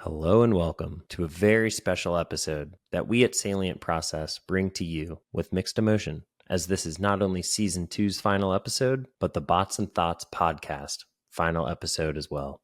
Hello and welcome to a very special episode that we at Salient Process bring to you with mixed emotion, as this is not only Season 2's final episode, but the Bots and Thoughts podcast final episode as well.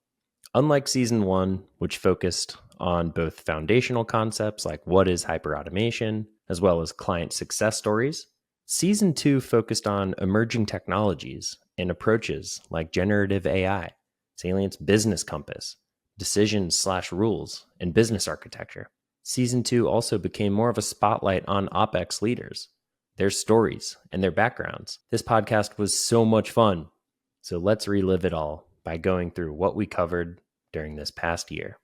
Unlike Season 1, which focused on both foundational concepts like what is hyperautomation, as well as client success stories, Season 2 focused on emerging technologies and approaches like generative AI, Salient's business compass, decisions/rules, and business architecture. Season 2 also became more of a spotlight on OpEx leaders, their stories, and their backgrounds. This podcast was so much fun, so let's relive it all by going through what we covered during this past year.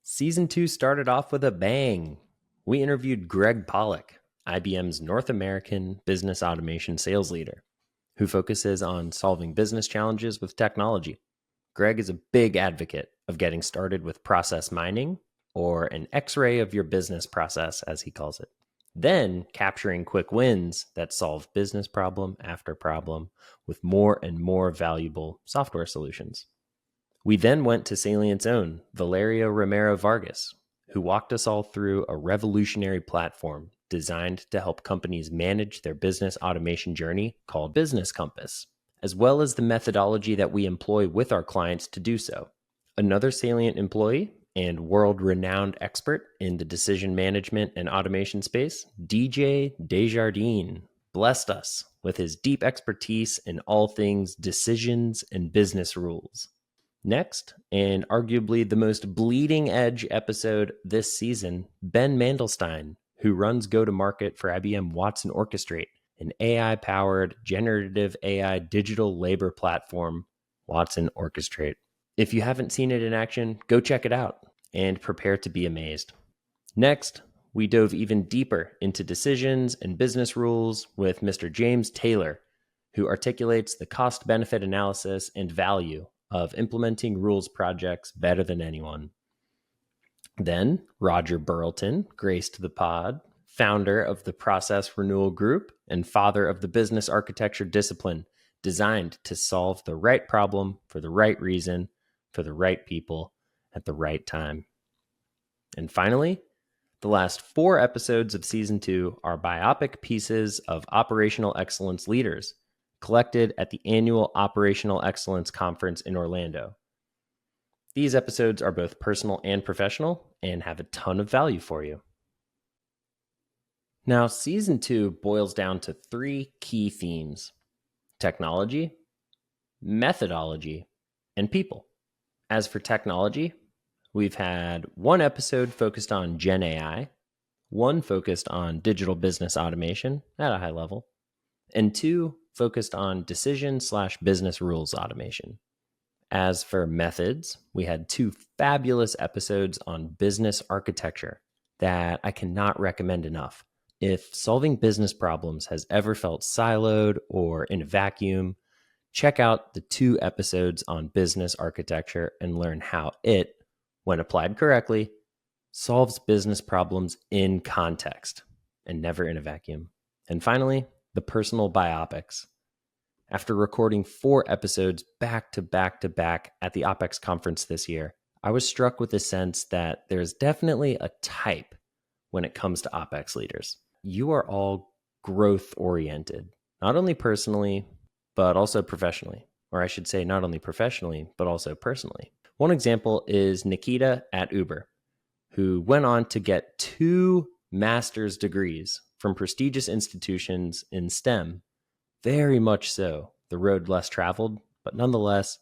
Season 2 started off with a bang. We interviewed Greg Pollock, IBM's North American business automation sales leader, who focuses on solving business challenges with technology. Greg is a big advocate of getting started with process mining, or an X-ray of your business process, as he calls it. Then capturing quick wins that solve business problem after problem with more and more valuable software solutions. We then went to Salient's own Valerio Romero Vargas, who walked us all through a revolutionary platform designed to help companies manage their business automation journey called Business Compass, as well as the methodology that we employ with our clients to do so. Another Salient employee and world-renowned expert in the decision management and automation space, DJ Desjardins, blessed us with his deep expertise in all things decisions and business rules. Next, and arguably the most bleeding edge episode this season, Ben Mandelstein, who runs go-to-market for IBM Watson Orchestrate, an AI-powered generative AI digital labor platform, Watson Orchestrate. If you haven't seen it in action, go check it out and prepare to be amazed. Next, we dove even deeper into decisions and business rules with Mr. James Taylor, who articulates the cost-benefit analysis and value of implementing rules projects better than anyone. Then, Roger Burleton graced the pod, founder of the Process Renewal Group and father of the business architecture discipline designed to solve the right problem for the right reason, for the right people, at the right time. And finally, the last 4 episodes of Season 2 are biopic pieces of operational excellence leaders collected at the annual Operational Excellence Conference in Orlando. These episodes are both personal and professional and have a ton of value for you. Now, Season 2 boils down to 3 key themes: technology, methodology, and people. As for technology, we've had 1 episode focused on Gen AI, 1 focused on digital business automation at a high level, and 2 focused on decision/business rules automation. As for methods, we had 2 fabulous episodes on business architecture that I cannot recommend enough. If solving business problems has ever felt siloed or in a vacuum, check out the 2 episodes on business architecture and learn how it, when applied correctly, solves business problems in context and never in a vacuum. And finally, the personal biopics. After recording 4 episodes back to back to back at the OpEx conference this year, I was struck with the sense that there's definitely a type when it comes to OpEx leaders. You are all growth-oriented, not only personally, but also professionally. Or I should say not only professionally, but also personally. One example is Nikita at Uber, who went on to get 2 master's degrees from prestigious institutions in STEM. Very much so, the road less traveled, but nonetheless,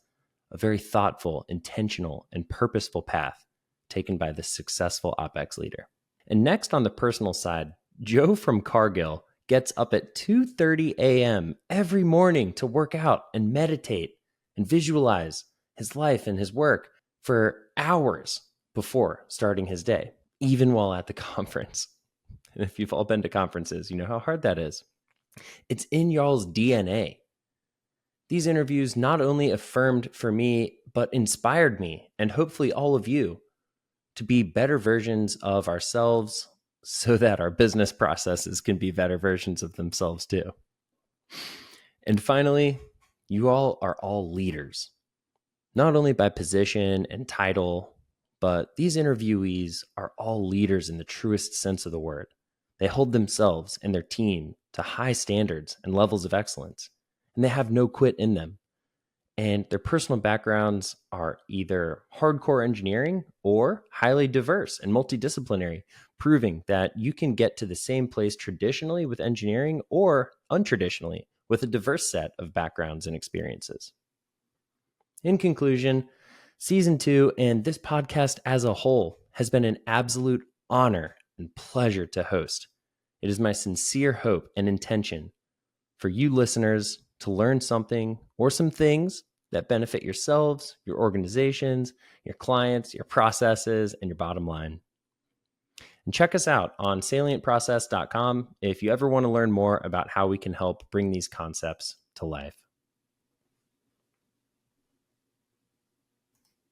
a very thoughtful, intentional, and purposeful path taken by this successful OpEx leader. And next on the personal side, Joe from Cargill gets up at 2:30 a.m. every morning to work out and meditate and visualize his life and his work for hours before starting his day, even while at the conference. And if you've all been to conferences, you know how hard that is. It's in y'all's DNA. These interviews not only affirmed for me, but inspired me, and hopefully all of you, to be better versions of ourselves so that our business processes can be better versions of themselves too. And finally, you all are all leaders, not only by position and title, But these interviewees are all leaders in the truest sense of the word. They hold themselves and their team to high standards and levels of excellence, and they have no quit in them. And their personal backgrounds are either hardcore engineering or highly diverse and multidisciplinary, proving that you can get to the same place traditionally with engineering or untraditionally with a diverse set of backgrounds and experiences. In conclusion, Season 2 and this podcast as a whole has been an absolute honor and pleasure to host. It is my sincere hope and intention for you listeners to learn something or some things that benefit yourselves, your organizations, your clients, your processes, and your bottom line. And check us out on salientprocess.com if you ever want to learn more about how we can help bring these concepts to life.